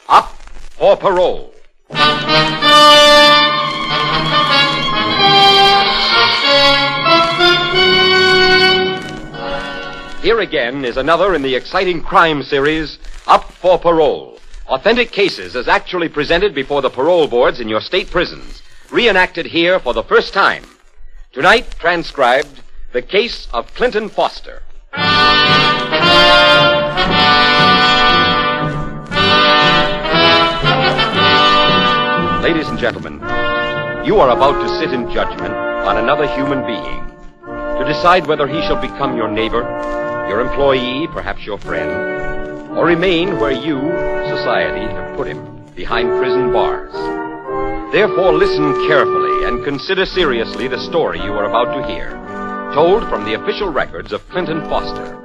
Up for Parole. Here again is another in the exciting crime series, Up for Parole. Authentic cases as actually presented before the parole boards in your state prisons. Reenacted here for the first time. Tonight, transcribed, the case of Clinton Foster. Ladies and gentlemen, you are about to sit in judgment on another human being, to decide whether he shall become your neighbor, your employee, perhaps your friend, or remain where you, society, have put him, behind prison bars. Therefore, listen carefully and consider seriously the story you are about to hear, told from the official records of Clinton Foster,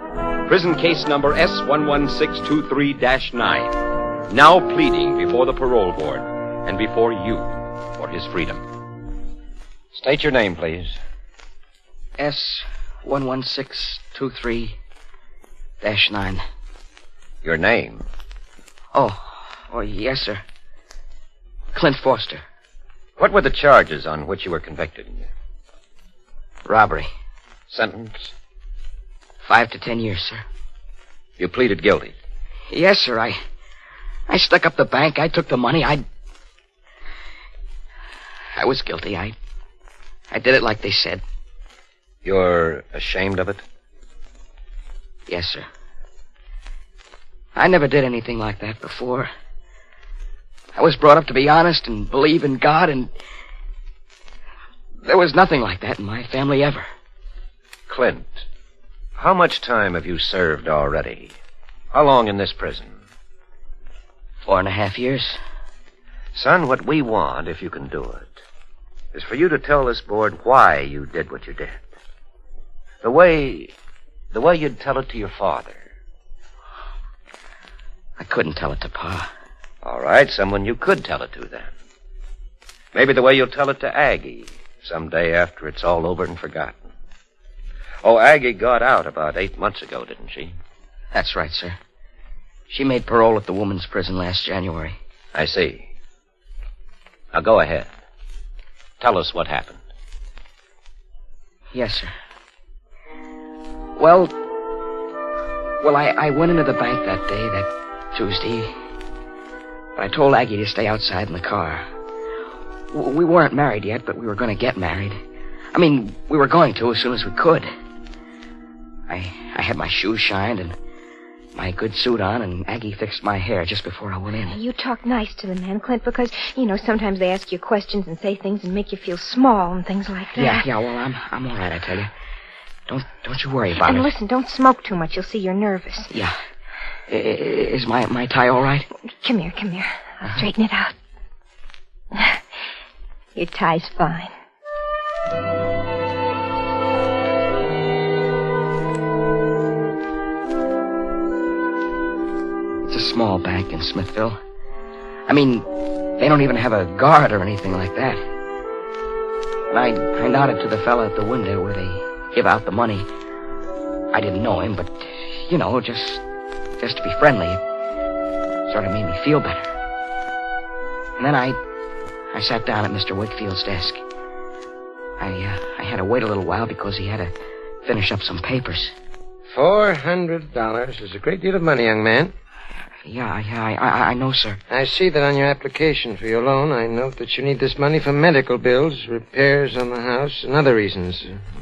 prison case number S11623-9, now pleading before the parole board and before you for his freedom. State your name, please. S11623-9. Your name? Oh, yes, sir. Clint Foster. What were the charges on which you were convicted? Robbery. Sentence? 5 to 10 years, sir. You pleaded guilty? Yes, sir. I stuck up the bank. I took the money. I was guilty. I did it like they said. You're ashamed of it? Yes, sir. I never did anything like that before. I was brought up to be honest and believe in God, and there was nothing like that in my family ever. Clint, how much time have you served already? How long in this prison? 4.5 years. Son, what we want, if you can do it, is for you to tell this board why you did what you did. The way you'd tell it to your father. I couldn't tell it to Pa. All right, someone you could tell it to, then. Maybe the way you'll tell it to Aggie, someday after it's all over and forgotten. Oh, Aggie got out about 8 months ago, didn't she? That's right, sir. She made parole at the women's prison last January. I see. Now go ahead. Tell us what happened. Yes, sir. Well, I went into the bank that day, that Tuesday. But I told Aggie to stay outside in the car. We weren't married yet, but we were going to get married. I mean, we were going to as soon as we could. I had my shoes shined and my good suit on, and Aggie fixed my hair just before I went in. You talk nice to the men, Clint, because, sometimes they ask you questions and say things and make you feel small and things like that. Yeah, well, I'm all right, I tell you. Don't you worry about it. And listen, don't smoke too much. You'll see you're nervous. Yeah. Is my tie all right? Come here. I'll straighten it out. Your tie's fine. It's a small bank in Smithville. I mean, they don't even have a guard or anything like that. And I nodded to the fella at the window where they give out the money. I didn't know him, but, just to be friendly, it sort of made me feel better. And then I sat down at Mr. Wakefield's desk. I had to wait a little while because he had to finish up some papers. $400 is a great deal of money, young man. Yeah, I know, sir. I see that on your application for your loan, I note that you need this money for medical bills, repairs on the house, and other reasons.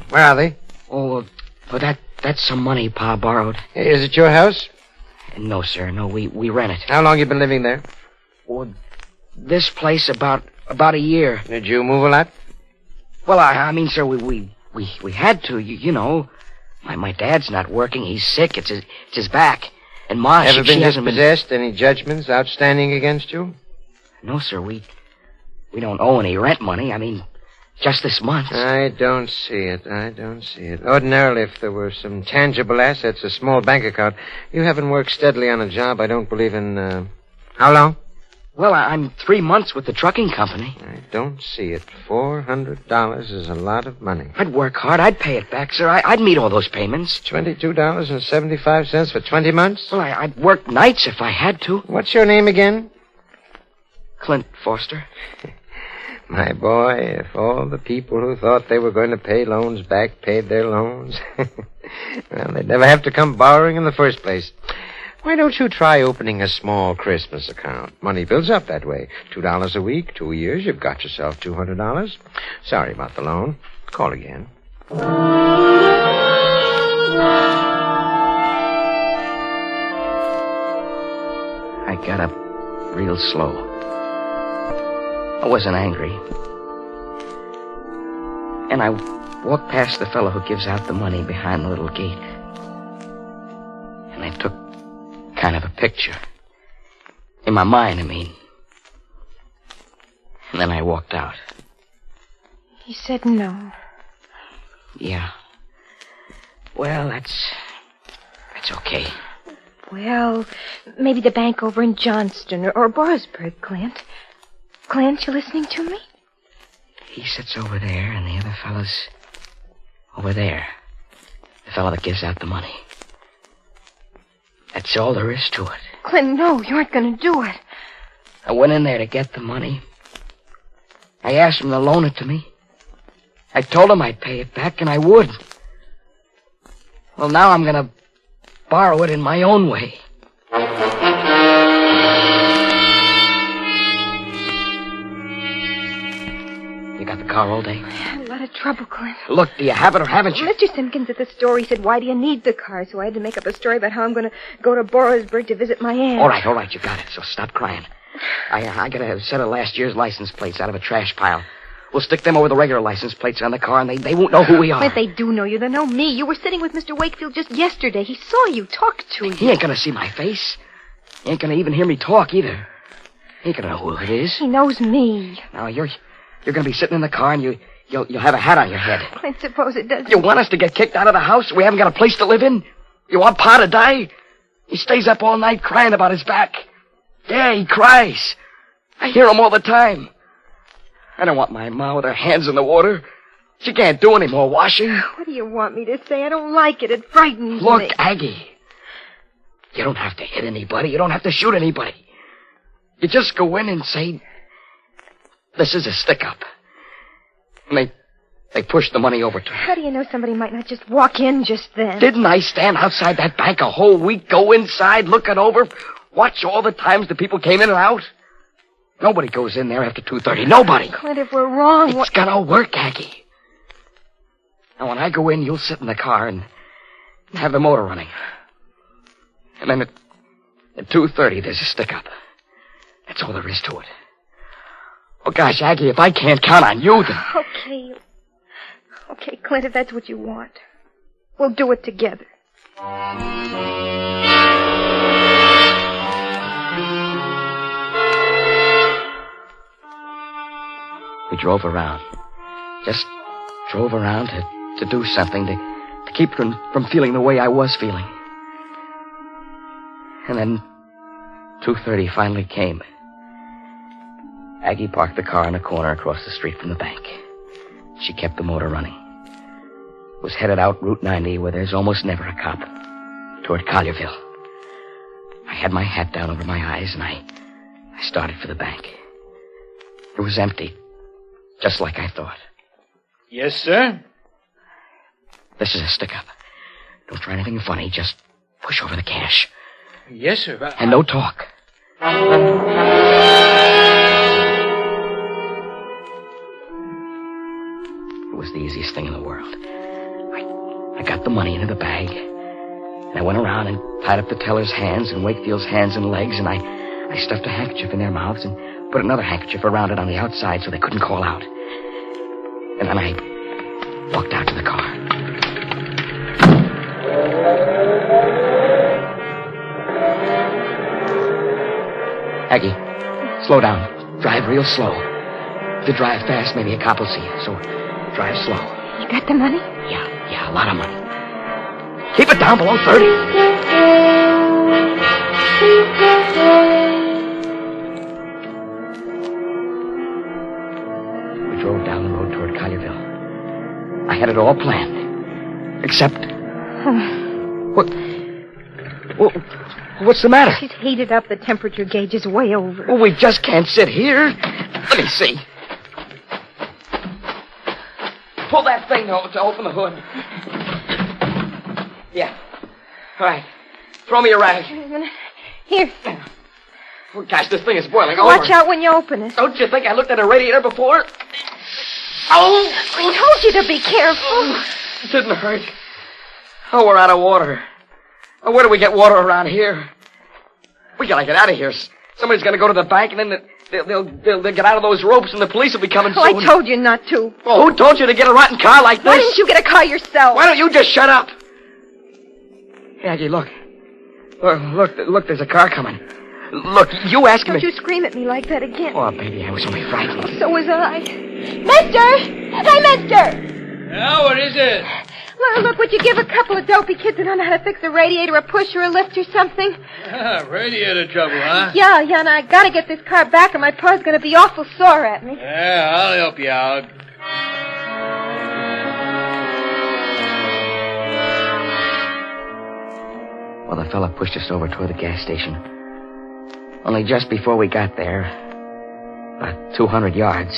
Where are they? Oh, well, that's some money Pa borrowed. Is it your house? No, sir. No, we rent it. How long you been living there? Well, this place about a year. Did you move a lot? Well, I mean, sir, we had to, you know. My dad's not working. He's sick. It's his back. And Ma, Ever she been hasn't dispossessed? Any judgments outstanding against you? No, sir. We don't owe any rent money. I mean, just this month. I don't see it. Ordinarily, if there were some tangible assets, a small bank account. You haven't worked steadily on a job I don't believe in, how long? Well, I'm 3 months with the trucking company. I don't see it. $400 is a lot of money. I'd work hard. I'd pay it back, sir. I'd meet all those payments. $22.75 for 20 months? Well, I'd work nights if I had to. What's your name again? Clint Foster. My boy, if all the people who thought they were going to pay loans back paid their loans, well, they'd never have to come borrowing in the first place. Why don't you try opening a small Christmas account? Money builds up that way. $2 a week, 2 years, you've got yourself $200. Sorry about the loan. Call again. I got up real slow. I wasn't angry. And I walked past the fellow who gives out the money behind the little gate. And I took kind of a picture. In my mind, I mean. And then I walked out. He said no. Yeah. Well, that's okay. Well, maybe the bank over in Johnston or Borisburg, Clint. Clint, you listening to me? He sits over there, and the other fellow's over there. The fellow that gives out the money. That's all there is to it. Clint, no, you aren't going to do it. I went in there to get the money. I asked him to loan it to me. I told him I'd pay it back, and I would. Well, now I'm going to borrow it in my own way. You got the car all day? A lot of trouble, Clint. Look, do you have it or haven't you? Mr. Simpkins at the store, he said, why do you need the car? So I had to make up a story about how I'm going to go to Borisburg to visit my aunt. All right, you got it. So stop crying. I got a set of last year's license plates out of a trash pile. We'll stick them over the regular license plates on the car, and they won't know who we are. But they do know you. They know me. You were sitting with Mr. Wakefield just yesterday. He saw you, talked to you. He ain't gonna see my face. He ain't gonna even hear me talk, either. He ain't gonna know who it is. He knows me. Now, you're gonna be sitting in the car, and you'll have a hat on your head. Clint, suppose it doesn't. You want us to get kicked out of the house? We haven't got a place to live in? You want Pa to die? He stays up all night crying about his back. Yeah, he cries. I hear him all the time. I don't want my ma with her hands in the water. She can't do any more washing. What do you want me to say? I don't like it. It frightens me. Look, Aggie, you don't have to hit anybody. You don't have to shoot anybody. You just go in and say, this is a stick-up. And they push the money over to her. How do you know somebody might not just walk in just then? Didn't I stand outside that bank a whole week, go inside, look it over, watch all the times the people came in and out? Nobody goes in there after 2:30. Nobody. Clint, if we're wrong... It's gonna work, Aggie. Now, when I go in, you'll sit in the car and have the motor running. And then at 2:30, there's a stick-up. That's all there is to it. Oh, gosh, Aggie, if I can't count on you, then... Okay. Okay, Clint, if that's what you want, we'll do it together. We drove around. Just drove around to do something, to keep from feeling the way I was feeling. And then 2:30 finally came. Aggie parked the car in a corner across the street from the bank. She kept the motor running. Was headed out Route 90, where there's almost never a cop, toward Collierville. I had my hat down over my eyes, and I started for the bank. It was empty. Just like I thought. Yes, sir? This is a stick-up. Don't try anything funny. Just push over the cash. Yes, sir. And no talk. It was the easiest thing in the world. I got the money into the bag. And I went around and tied up the teller's hands and Wakefield's hands and legs. And I stuffed a handkerchief in their mouths and put another handkerchief around it on the outside so they couldn't call out. And then I walked out to the car. Aggie, slow down. Drive real slow. If you drive fast, maybe a cop will see you, so drive slow. You got the money? Yeah, a lot of money. Keep it down below 30. Drove down the road toward Collierville. I had it all planned. Except... What? What's the matter? She's heated up. The temperature gauge is way over. Well, we just can't sit here. Let me see. Pull that thing to open the hood. Yeah. All right. Throw me a rag. Here. Oh, gosh, this thing is boiling over. Watch out when you open it. Don't you think I looked at a radiator before? Oh! I told you to be careful. It didn't hurt. Oh, we're out of water. Oh, where do we get water around here? We gotta get out of here. Somebody's gonna go to the bank, and then they'll get out of those ropes, and the police will be coming soon. I told you not to. Well, who told you to get a rotten car like this? Why didn't you get a car yourself? Why don't you just shut up? Aggie, look. Look, there's a car coming. Look, you asked me... Don't you scream at me like that again. Oh, baby, I was only frightened. So was I. Mister! Hey, mister! Now, what is it? Look, would you give a couple of dopey kids that don't know how to fix a radiator, a push, or a lift or something? Radiator trouble, huh? Yeah, and I gotta get this car back or my pa's gonna be awful sore at me. Yeah, I'll help you out. Well, the fella pushed us over toward the gas station. Only just before we got there, about 200 yards,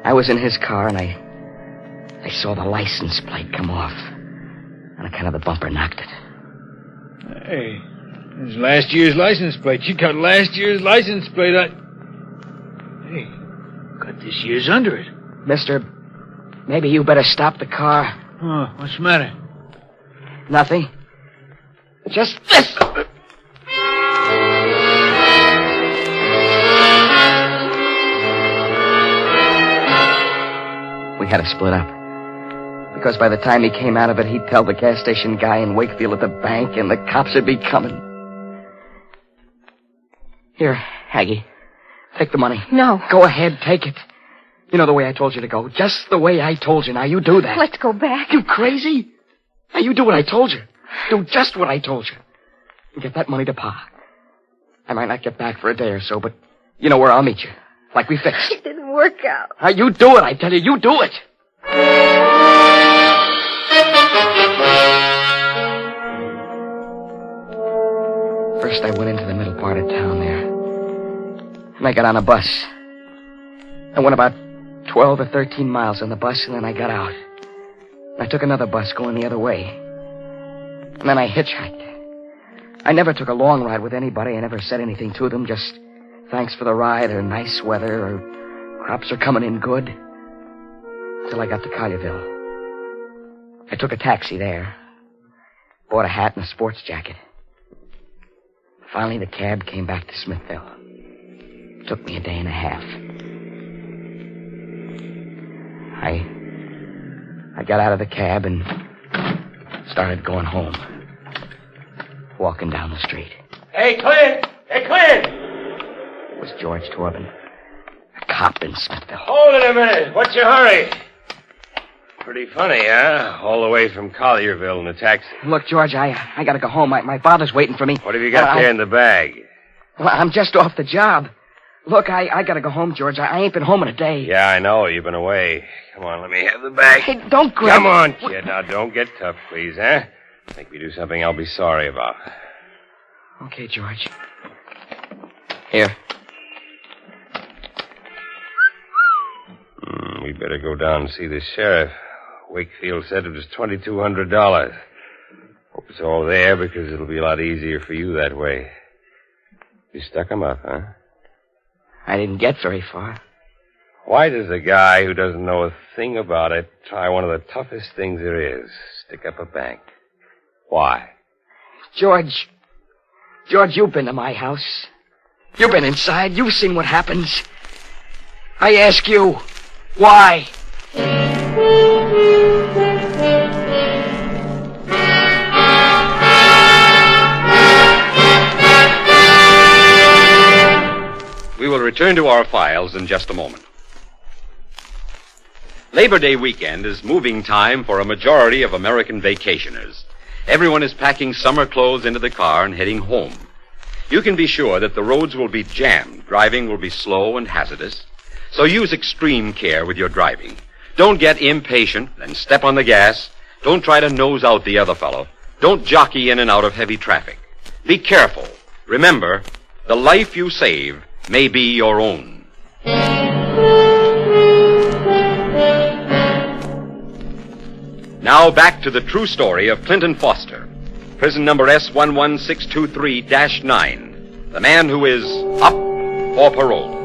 I was in his car and I saw the license plate come off. And kind of the bumper knocked it. Hey, there's last year's license plate. You got last year's license plate on... Hey, got this year's under it. Mister, maybe you better stop the car. Oh, what's the matter? Nothing. Just this! We had to split up. Because by the time he came out of it, he'd tell the gas station guy in Wakefield at the bank, and the cops would be coming. Here, Aggie. Take the money. No. Go ahead, take it. You know the way I told you to go. Just the way I told you. Now, you do that. Let's go back. You crazy? Now, you do what I told you. Do just what I told you. And get that money to Pa. I might not get back for a day or so, but you know where I'll meet you. Like we fixed. It didn't work out. Now, you do it, I tell you. You do it. First, I went into the middle part of town there. And I got on a bus. I went about 12 or 13 miles on the bus, and then I got out. I took another bus going the other way. And then I hitchhiked. I never took a long ride with anybody. I never said anything to them, just thanks for the ride, or nice weather, or crops are coming in good. Till I got to Collierville. I took a taxi there. Bought a hat and a sports jacket. Finally, the cab came back to Smithville. It took me a day and a half. I got out of the cab and started going home. Walking down the street. Hey, Clint! Hey, Clint! It was George Torben, a cop in Smithville. Hold it a minute. What's your hurry? Pretty funny, huh? All the way from Collierville in a taxi. Look, George, I gotta go home. My father's waiting for me. What have you got there in the bag? Well, I'm just off the job. Look, I gotta go home, George. I ain't been home in a day. Yeah, I know. You've been away. Come on, let me have the bag. Hey, don't grab... Come on, kid. Now, don't get tough, please, huh? Make me do something I'll be sorry about. Okay, George. Here. We better go down and see the sheriff. Wakefield said it was $2,200. Hope it's all there because it'll be a lot easier for you that way. You stuck him up, huh? I didn't get very far. Why does a guy who doesn't know a thing about it try one of the toughest things there is? Stick up a bank. Why? George, you've been to my house. You've been inside. You've seen what happens. I ask you, why? We will return to our files in just a moment. Labor Day weekend is moving time for a majority of American vacationers. Everyone is packing summer clothes into the car and heading home. You can be sure that the roads will be jammed. Driving will be slow and hazardous. So use extreme care with your driving. Don't get impatient and step on the gas. Don't try to nose out the other fellow. Don't jockey in and out of heavy traffic. Be careful. Remember, the life you save may be your own. Now back to the true story of Clinton Foster, prison number S11623-9, the man who is up for parole.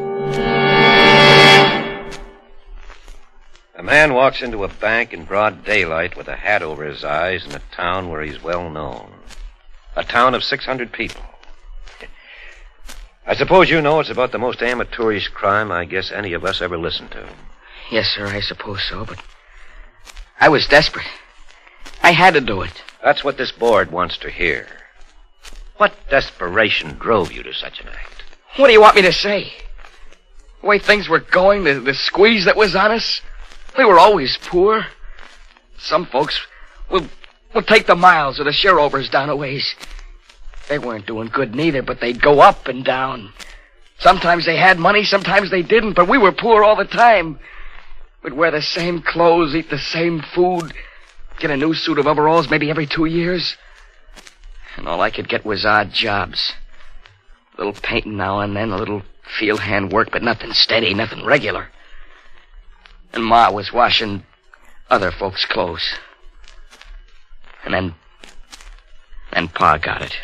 A man walks into a bank in broad daylight with a hat over his eyes in a town where he's well known. A town of 600 people. I suppose you know it's about the most amateurish crime I guess any of us ever listened to. Yes, sir, I suppose so, but I was desperate. I had to do it. That's what this board wants to hear. What desperation drove you to such an act? What do you want me to say? The way things were going, the squeeze that was on us, we were always poor. Some folks will take the miles or the shareovers down a ways. They weren't doing good neither, but they'd go up and down. Sometimes they had money, sometimes they didn't, but we were poor all the time. We'd wear the same clothes, eat the same food, get a new suit of overalls maybe every 2 years. And all I could get was odd jobs. A little painting now and then, a little field hand work, but nothing steady, nothing regular. And Ma was washing other folks' clothes. And then Pa got it.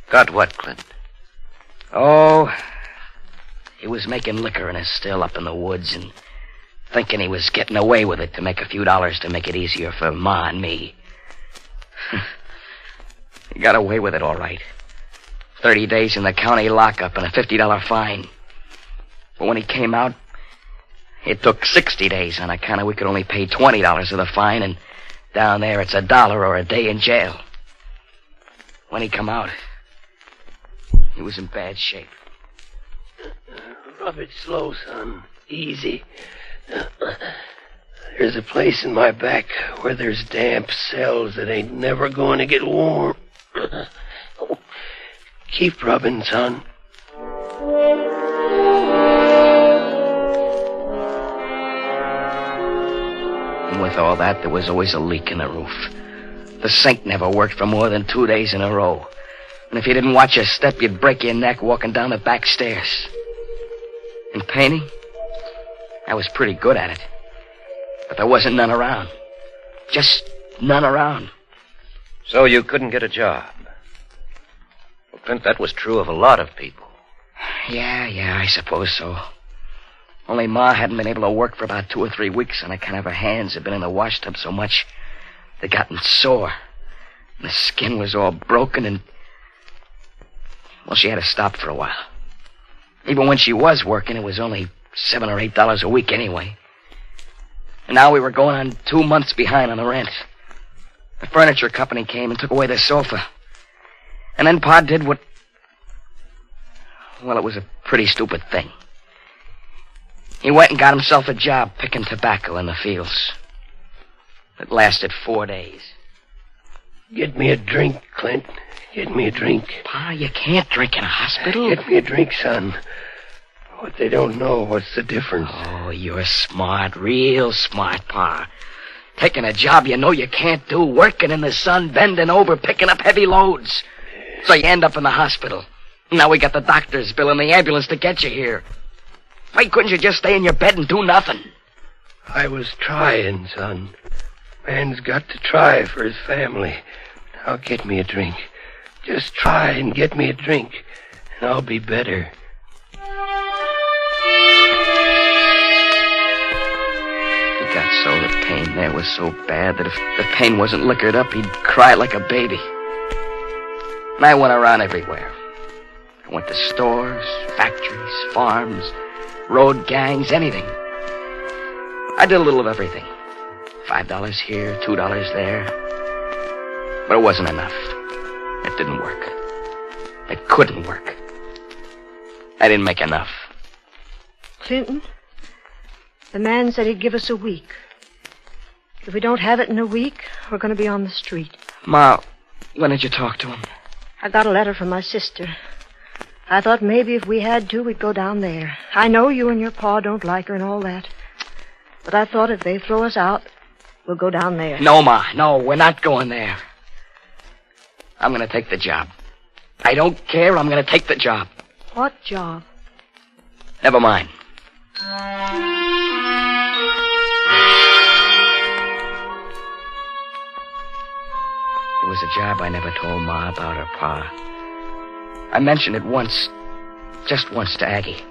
Got what, Clint? Oh, he was making liquor in his still up in the woods and thinking he was getting away with it to make a few dollars to make it easier for Ma and me. He got away with it all right. 30 days in the county lockup and a $50 fine. But when he came out, it took 60 days on account of we could only pay $20 of the fine, and down there it's $1 or a day in jail. When he come out, he was in bad shape. Rub it slow, son. Easy. There's a place in my back where there's damp cells that ain't never going to get warm. Keep rubbing, son. And with all that, there was always a leak in the roof. The sink never worked for more than 2 days in a row. And if you didn't watch your step, you'd break your neck walking down the back stairs. And painting? I was pretty good at it. But there wasn't none around. Just none around. So you couldn't get a job. Well, Clint, that was true of a lot of people. Yeah, I suppose so. Only Ma hadn't been able to work for about 2 or 3 weeks on account of her hands had been in the washtub so much they'd gotten sore. And the skin was all broken and... well, she had to stop for a while. Even when she was working, it was only $7 or $8 a week anyway. And now we were going on 2 months behind on the rent. The furniture company came and took away the sofa. And then Pa did what... well, it was a pretty stupid thing. He went and got himself a job picking tobacco in the fields. It lasted 4 days. Get me a drink, Clint. Get me a drink. Pa, you can't drink in a hospital. Get me a drink, son. What they don't know, what's the difference? Oh, you're smart, real smart, Pa. Taking a job you know you can't do, working in the sun, bending over, picking up heavy loads. So you end up in the hospital. Now we got the doctor's bill and the ambulance to get you here. Why couldn't you just stay in your bed and do nothing? I was trying, son. Man's got to try for his family. Now get me a drink. Just try and get me a drink, and I'll be better. He got so the pain there was so bad that if the pain wasn't liquored up, he'd cry like a baby. And I went around everywhere. I went to stores, factories, farms, road gangs, anything. I did a little of everything. $5 here, $2 there. But it wasn't enough. It didn't work. It couldn't work. I didn't make enough. Clinton, the man said he'd give us a week. If we don't have it in a week, we're going to be on the street. Ma, when did you talk to him? I got a letter from my sister. I thought maybe if we had to, we'd go down there. I know you and your pa don't like her and all that. But I thought if they throw us out, we'll go down there. No, Ma, no, we're not going there. I'm going to take the job. I don't care. I'm going to take the job. What job? Never mind. It was a job I never told Ma about or Pa. I mentioned it once, just once to Aggie.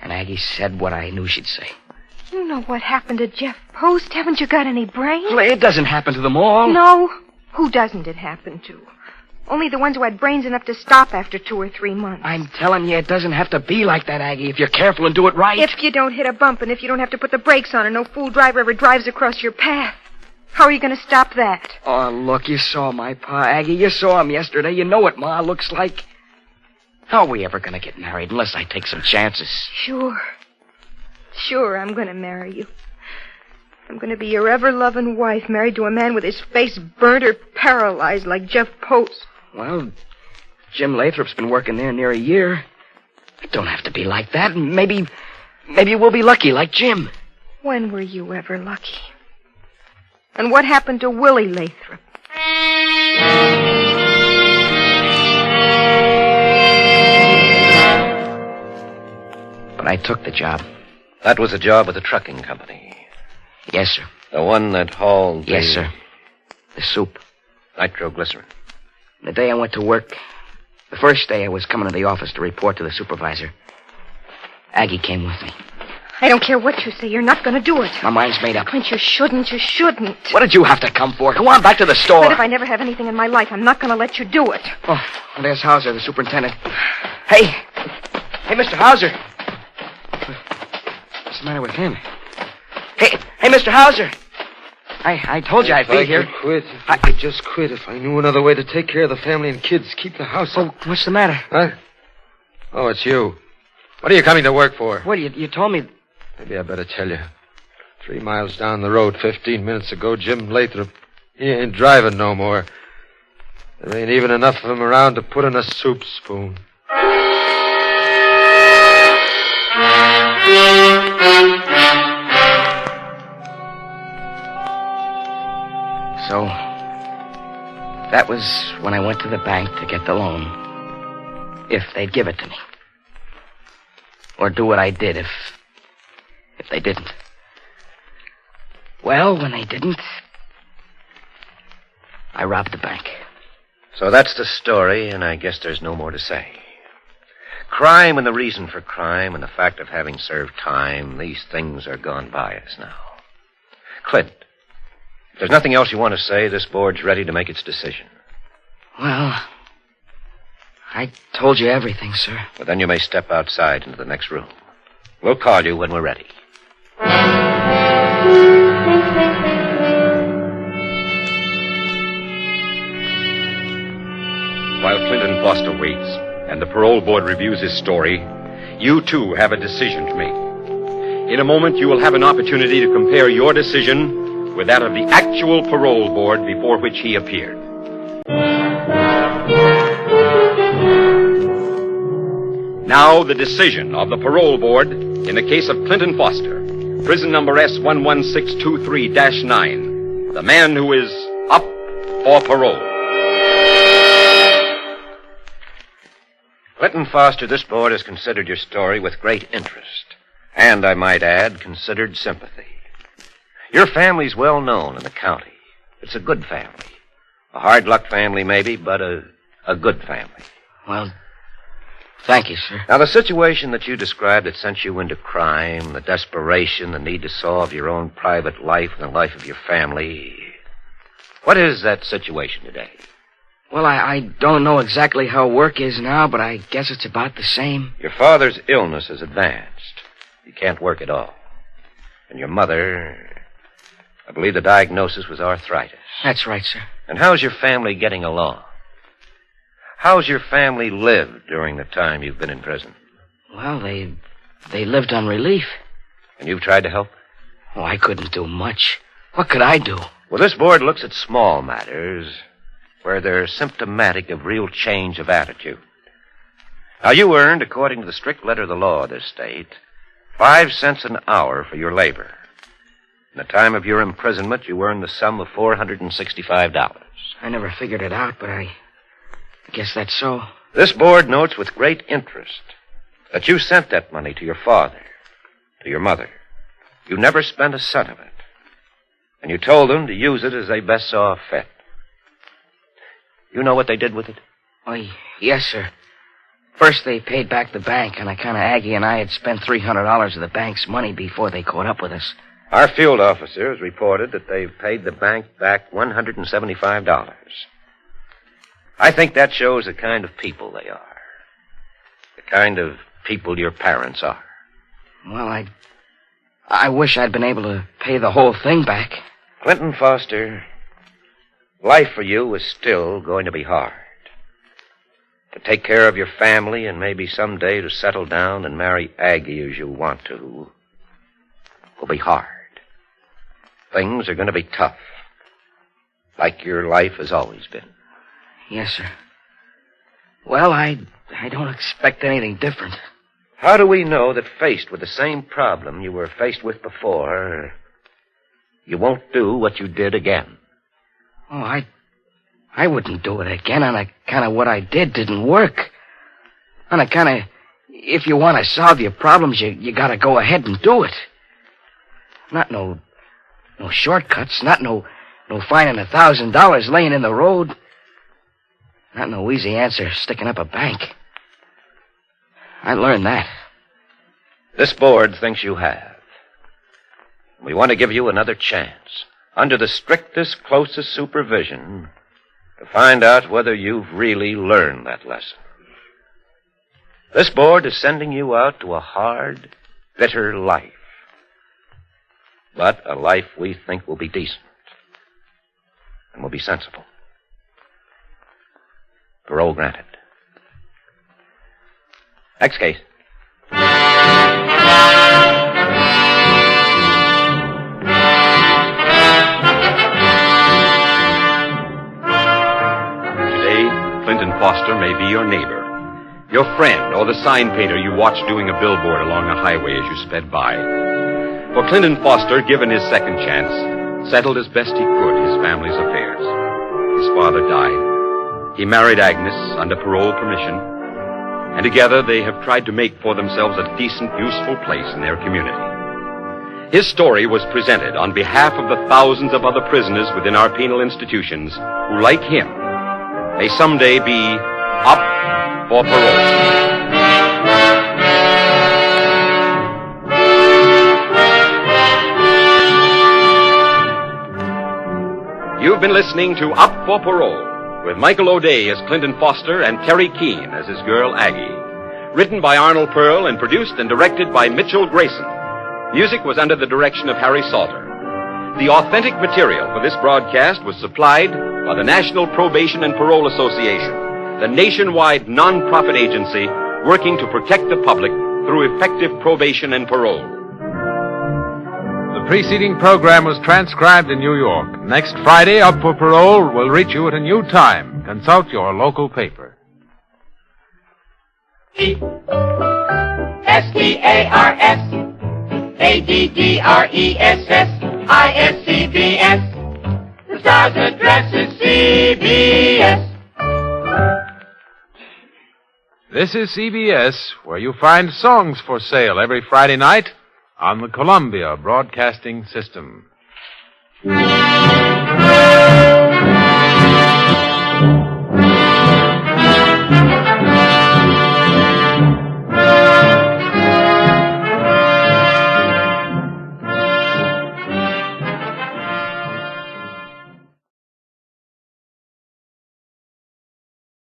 And Aggie said what I knew she'd say. You know what happened to Jeff Post. Haven't you got any brains? Well, it doesn't happen to them all. No. Who doesn't it happen to? Only the ones who had brains enough to stop after 2 or 3 months. I'm telling you, it doesn't have to be like that, Aggie, if you're careful and do it right. If you don't hit a bump and if you don't have to put the brakes on and no fool driver ever drives across your path. How are you going to stop that? Oh, look, you saw my Pa, Aggie. You saw him yesterday. You know what Ma looks like. How are we ever going to get married unless I take some chances? Sure. Sure, I'm going to marry you. I'm going to be your ever-loving wife, married to a man with his face burnt or paralyzed like Jeff Post. Well, Jim Lathrop's been working there near a year. It don't have to be like that. Maybe we'll be lucky like Jim. When were you ever lucky? And what happened to Willie Lathrop? But I took the job. That was a job with the trucking company. Yes, sir. The one that hauled Yes, sir. The soup. nitroglycerin. The day I went to work, the first day I was coming to the office to report to the supervisor, Aggie came with me. I don't care what you say. You're not going to do it. My mind's made up. Clint, you shouldn't. You shouldn't. What did you have to come for? Go on back to the store. But if I never have anything in my life, I'm not going to let you do it. Oh, well, there's Hauser, the superintendent. Hey, Mr. Hauser. What's the matter with him? Hey, Mr. Hauser. I told you I'd be here. If I could just quit. If I knew another way to take care of the family and kids, keep the house. Oh, what's the matter? Huh? Oh, it's you. What are you coming to work for? Well, you told me... Maybe I better tell you. 3 miles down the road, 15 minutes ago, Jim Lathrop, he ain't driving no more. There ain't even enough of him around to put in a soup spoon. So, that was when I went to the bank to get the loan. If they'd give it to me. Or do what I did if they didn't. Well, when they didn't, I robbed the bank. So that's the story, and I guess there's no more to say. Crime and the reason for crime and the fact of having served time, these things are gone by us now. Clint, if there's nothing else you want to say, this board's ready to make its decision. Well, I told you everything, sir. Well, then you may step outside into the next room. We'll call you when we're ready. While Clinton Foster waits and the parole board reviews his story, you too have a decision to make. In a moment, you will have an opportunity to compare your decision with that of the actual parole board before which he appeared. Now, the decision of the parole board in the case of Clinton Foster, prison number S11623-9, the man who is up for parole. Clinton Foster, this board has considered your story with great interest. And, I might add, considered sympathy. Your family's well known in the county. It's a good family. A hard luck family, maybe, but a good family. Well, thank you, sir. Now, the situation that you described that sent you into crime, the desperation, the need to solve your own private life and the life of your family, what is that situation today? Well, I don't know exactly how work is now, but I guess it's about the same. Your father's illness is advanced. He can't work at all. And your mother, I believe the diagnosis was arthritis. That's right, sir. And how's your family getting along? How's your family lived during the time you've been in prison? Well, they lived on relief. And you've tried to help? Oh, I couldn't do much. What could I do? Well, this board looks at small matters where they're symptomatic of real change of attitude. Now, you earned, according to the strict letter of the law of this state, 5 cents an hour for your labor. In the time of your imprisonment, you earned the sum of $465. I never figured it out, but I guess that's so. This board notes with great interest that you sent that money to your father, to your mother. You never spent a cent of it. And you told them to use it as they best saw fit. You know what they did with it? Oh, yes, sir. First, they paid back the bank on account of Aggie and I had spent $300 of the bank's money before they caught up with us. Our field officer has reported that they've paid the bank back $175. I think that shows the kind of people they are. The kind of people your parents are. Well, I wish I'd been able to pay the whole thing back. Clinton Foster, life for you is still going to be hard. To take care of your family and maybe someday to settle down and marry Aggie as you want to will be hard. Things are going to be tough, like your life has always been. Yes, sir. Well, I don't expect anything different. How do we know that faced with the same problem you were faced with before, you won't do what you did again? Oh, I wouldn't do it again on account of what I did didn't work. On account of, if you want to solve your problems, you gotta go ahead and do it. Not no shortcuts, not no finding $1,000 laying in the road. Not no easy answer sticking up a bank. I learned that. This board thinks you have. We want to give you another chance, under the strictest, closest supervision, to find out whether you've really learned that lesson. This board is sending you out to a hard, bitter life. But a life we think will be decent and will be sensible. Parole granted. Next case. Clinton Foster may be your neighbor, your friend, or the sign painter you watched doing a billboard along a highway as you sped by. For Clinton Foster, given his second chance, settled as best he could his family's affairs. His father died. He married Agnes under parole permission, and together they have tried to make for themselves a decent, useful place in their community. His story was presented on behalf of the thousands of other prisoners within our penal institutions who, like him, may someday be up for parole. You've been listening to Up for Parole, with Michael O'Day as Clinton Foster and Terry Keane as his girl Aggie. Written by Arnold Pearl and produced and directed by Mitchell Grayson. Music was under the direction of Harry Salter. The authentic material for this broadcast was supplied by the National Probation and Parole Association, the nationwide non-profit agency working to protect the public through effective probation and parole. The preceding program was transcribed in New York. Next Friday, Up for Parole will reach you at a new time. Consult your local paper. STARSADDRESSISCBS. The Star's address is CBS. This is CBS, where you find songs for sale every Friday night on the Columbia Broadcasting System.